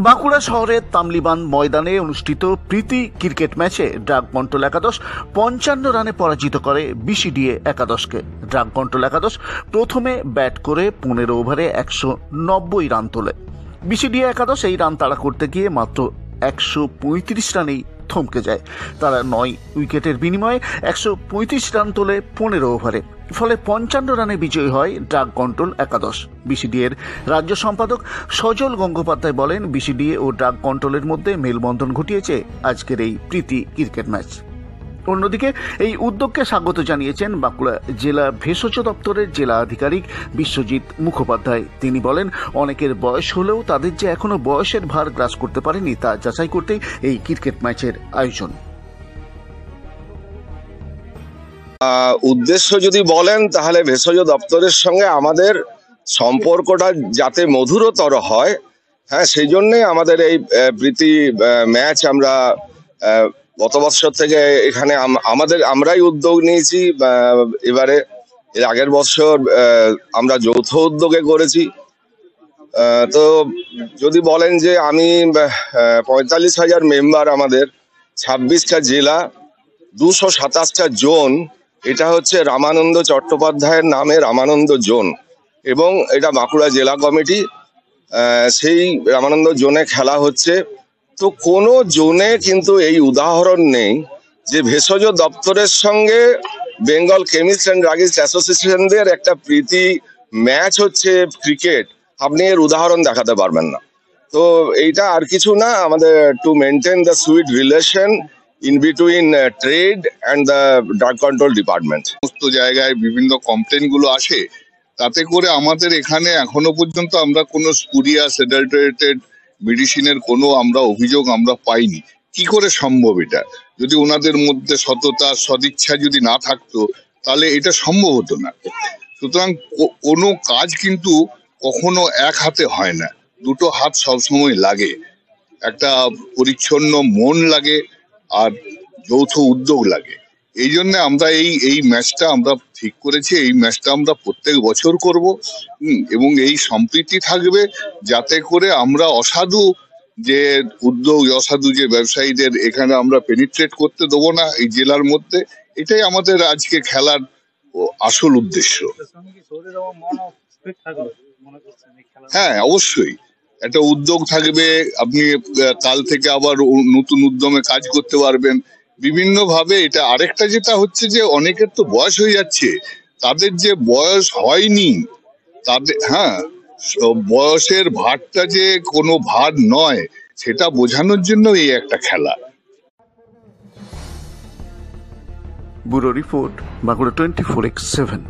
বাঁকুড়া শহরের তামলিবান ময়দানে অনুষ্ঠিত প্রীতি ক্রিকেট ম্যাচে ড্রাগকন্ট্রোল একাদশ ৫৫ রানে পরাজিত করে বিসিডিএ একাদশকে। ড্রাগকন্ট্রোল একাদশ প্রথমে ব্যাট করে ১৫ ওভারে ১৯০ রান তোলে। বিসিডিএ একাদশ এই রান তাড়া করতে গিয়ে মাত্র ১৩৫ রানেই থমকে যায়। তারা ৯ উইকেটের বিনিময়ে ১৩৫ রান তোলে ১৫ ওভারে। ফলে ৫৫ রানে বিজয়ী হয় ড্রাগকন্ট্রোল একাদশ। বিসিডিএর রাজ্য সম্পাদক সজল গঙ্গোপাধ্যায় বলেন, বিসিডিএ ও ড্রাগকন্ট্রোলের মধ্যে মেলবন্ধন ঘটিয়েছে আজকের এই প্রীতি ক্রিকেট ম্যাচ। অন্যদিকে এই উদ্যোগকে স্বাগত জানিয়েছেন বাঁকুড়া জেলা ভেষজ দপ্তরের জেলা আধিকারিক বিশ্বজিৎ মুখোপাধ্যায়। তিনি বলেন, অনেকের বয়স হলেও তাদের যে এখনো বয়সের ভার গ্রাস করতে পারেনি তা যাচাই করতেই এই ক্রিকেট ম্যাচের আয়োজন। উদ্দেশ্য যদি বলেন তাহলে ভেষজ দপ্তরের সঙ্গে আমাদের সম্পর্কটা যাতে মধুরতর হয়, হ্যাঁ, সেই জন্যই আমাদের এই প্রীতি ম্যাচ আমরা গত বছর থেকে এখানে আমরাই উদ্যোগ নিয়েছি। এবারে এর আগের বছর আমরা যৌথ উদ্যোগে করেছি। তো যদি বলেন যে আমি ৪৫,০০০ মেম্বার, আমাদের ২৬টা জেলা, ২২৭টা জোন, এটা হচ্ছে রামানন্দ চট্টোপাধ্যায়ের নামে রামানন্দ জোন, এবং এটা বাঁকুড়া জেলা কমিটি সেই রামানন্দ জোনে খেলা হচ্ছে। তো কোনো জোনে কিন্তু এই উদাহরণ নেই যে ভেষজ দপ্তরের সঙ্গে বেঙ্গল কেমিস্ট অ্যান্ড ড্রাগিস্ট অ্যাসোসিয়েশনদের একটা প্রীতি ম্যাচ হচ্ছে ক্রিকেট, আপনি এর উদাহরণ দেখাতে পারবেন না। তো এইটা আর কিছু না, আমাদের to maintain the sweet relation in between trade and the drug control department. সমস্ত জায়গায় বিভিন্ন কমপ্লেন গুলো আসে, তাতে করে আমাদের এখানে এখনো পর্যন্ত আমরা কোনো স্পুরিয়াস অ্যাডাল্টারেটেড মেডিসিনের কোনো অভিযোগ আমরা পাইনি। কি করে সম্ভব এটা? যদি ওনাদের মধ্যে সততা সদিচ্ছা যদি না থাকতো তাহলে এটা সম্ভব হতো না। সুতরাং কোনো কাজ কিন্তু কখনো এক হাতে হয় না, দুটো হাত সবসময় লাগে, একটা পরিচ্ছন্ন মন লাগে আর যৌথ উদ্যোগ লাগে। এই জন্য আমরা এই ম্যাচটা আমরা ঠিক করেছি, এই ম্যাচটা আমরা প্রত্যেক বছর করব, এবং এই সম্প্রীতি থাকবে, যাতে করে আমরা অসাধু যে উদ্যোগ, অসাধু যে ব্যবসায়ীদের এখানে আমরা পেনিট্রেট করতে দেবো না এই জেলার মধ্যে। এটাই আমাদের আজকে খেলার আসল উদ্দেশ্য। হ্যাঁ, অবশ্যই একটা উদ্যোগ থাকবে, আপনি কাল থেকে আবার নতুন উদ্যমে কাজ করতে পারবেন বিভিন্ন ভাবে। এটা আরেকটা যেটা হচ্ছে যে অনেকের তো বয়স হয়ে যাচ্ছে, তাদের যে বয়স হয়নি তাদের, হ্যাঁ, বয়সের ভারটা যে কোনো ভার নয় সেটা বোঝানোর জন্য এই একটা খেলা। Bureau report, Bankura 24x7।